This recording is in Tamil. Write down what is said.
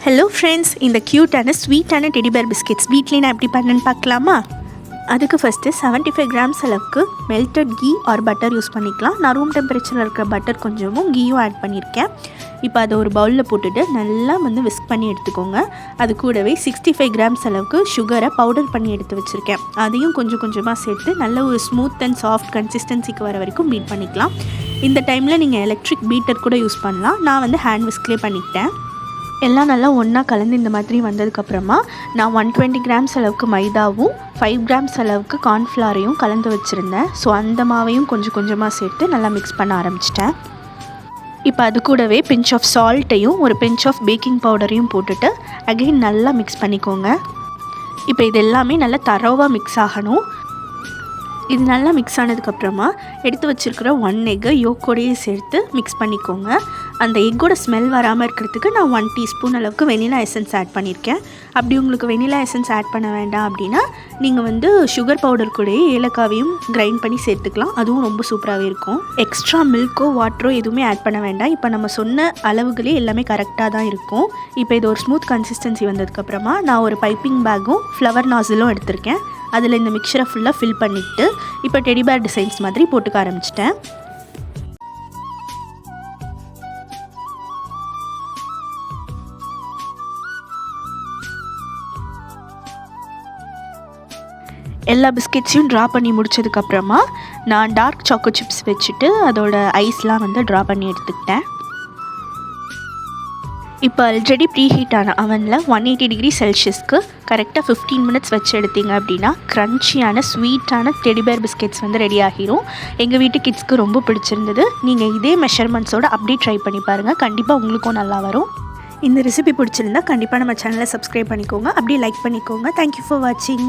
ஹலோ ஃப்ரெண்ட்ஸ், இந்த க்யூட்டான ஸ்வீட்டான டெடி பேர் பிஸ்கெட்ஸ் வீட்லேயே நான் எப்படி பண்ணேன்னு பார்க்கலாமா? அதுக்கு ஃபஸ்ட்டு 75 கிராம்ஸ் அளவுக்கு melted ghee or butter use பண்ணிக்கலாம். நான் ரூம் டெம்பரேச்சரில் இருக்கிற பட்டர் கொஞ்சமும் கீயும் ஆட் பண்ணியிருக்கேன். இப்போ அதை ஒரு பவுலில் போட்டுட்டு நல்லா விஸ்க் பண்ணி எடுத்துக்கோங்க. அது கூடவே 65 கிராம்ஸ் அளவுக்கு சுகரை பவுடர் பண்ணி எடுத்து வச்சுருக்கேன். அதையும் கொஞ்சம் கொஞ்சமாக சேர்த்து நல்ல ஒரு ஸ்மூத் அண்ட் சாஃப்ட் கன்சிஸ்டன்சிக்கு வர வரைக்கும் பீட் பண்ணிக்கலாம். இந்த டைமில் நீங்கள் எலக்ட்ரிக் பீட்டர் கூட யூஸ் பண்ணலாம். நான் ஹேண்ட் விஸ்க்லேயே பண்ணிக்கிட்டேன். எல்லாம் நல்லா ஒன்றா கலந்து இந்த மாதிரி வந்ததுக்கப்புறமா நான் 120 கிராம்ஸ் அளவுக்கு மைதாவும் 5 கிராம்ஸ் அளவுக்கு கார்ன்ஃப்ளவரையும் கலந்து வச்சுருந்தேன். ஸோ அந்த மாவையும் கொஞ்சம் கொஞ்சமாக சேர்த்து நல்லா மிக்ஸ் பண்ண ஆரம்பிச்சிட்டேன். இப்போ அது கூடவே பிஞ்ச் ஆஃப் சால்ட்டையும் ஒரு பிஞ்ச் ஆஃப் பேக்கிங் பவுடரையும் போட்டுட்டு அகைன் நல்லா மிக்ஸ் பண்ணிக்கோங்க. இப்போ இது எல்லாமே நல்லா தரோவாக மிக்ஸ் ஆகணும். இது நல்லா மிக்ஸ் ஆனதுக்கப்புறமா எடுத்து வச்சுருக்கிற 1 எக்கை யோக்கோடையே சேர்த்து மிக்ஸ் பண்ணிக்கோங்க. அந்த எக்கோட ஸ்மெல் வராமல் இருக்கிறதுக்கு நான் 1 டீஸ்பூன் அளவுக்கு வெனிலா எசன்ஸ் ஆட் பண்ணியிருக்கேன். அப்படி உங்களுக்கு வெனிலா எசன்ஸ் ஆட் பண்ண வேண்டாம் அப்படின்னா நீங்கள் சுகர் பவுடர் கூடயே ஏலக்காவையும் கிரைண்ட் பண்ணி சேர்த்துக்கலாம். அதுவும் ரொம்ப சூப்பராகவே இருக்கும். எக்ஸ்ட்ரா மில்க்கோ வாட்டரோ எதுவுமே ஆட் பண்ண வேண்டாம். இப்போ நம்ம சொன்ன அளவுகளே எல்லாமே கரெக்டாக தான் இருக்கும். இப்போ இது ஒரு ஸ்மூத் கன்சிஸ்டன்சி வந்ததுக்கப்புறமா நான் ஒரு பைப்பிங் பேக்கும் ஃப்ளவர் நாசிலும் எடுத்திருக்கேன். அதில் இந்த மிக்சரை ஃபுல்லாக ஃபில் பண்ணிவிட்டு இப்போ டெடி பேர் டிசைன்ஸ் மாதிரி போட்டுக்க ஆரம்பிச்சிட்டேன். எல்லா பிஸ்கெட்ஸையும் ட்ரா பண்ணி முடிச்சதுக்கப்புறமா நான் டார்க் சாக்கோ சிப்ஸ் வச்சுட்டு அதோட ஐஸ்லாம் ட்ரா பண்ணி எடுத்துக்கிட்டேன். இப்போ ஆல்ரெடி ப்ரீ ஹீட்டான அவனில் 180 டிகிரி செல்சியஸ்க்கு கரெக்டாக 15 மினிட்ஸ் வச்சு எடுத்தீங்க அப்படின்னா க்ரன்ச்சியான ஸ்வீட்டான டெடி பேர் பிஸ்கெட்ஸ் ரெடி ஆகிரும். எங்கள் வீட்டு கிட்ஸ்க்கு ரொம்ப பிடிச்சிருந்தது. நீங்கள் இதே மெஷர்மெண்ட்ஸோடு அப்படியே ட்ரை பண்ணி பாருங்கள். கண்டிப்பாக உங்களுக்கும் நல்லா வரும். இந்த ரெசிபி பிடிச்சிருந்தா கண்டிப்பாக நம்ம சேனலை சப்ஸ்கிரைப் பண்ணிக்கோங்க. அப்படியே லைக் பண்ணிக்கோங்க. தேங்க்யூ ஃபார் வாட்சிங்.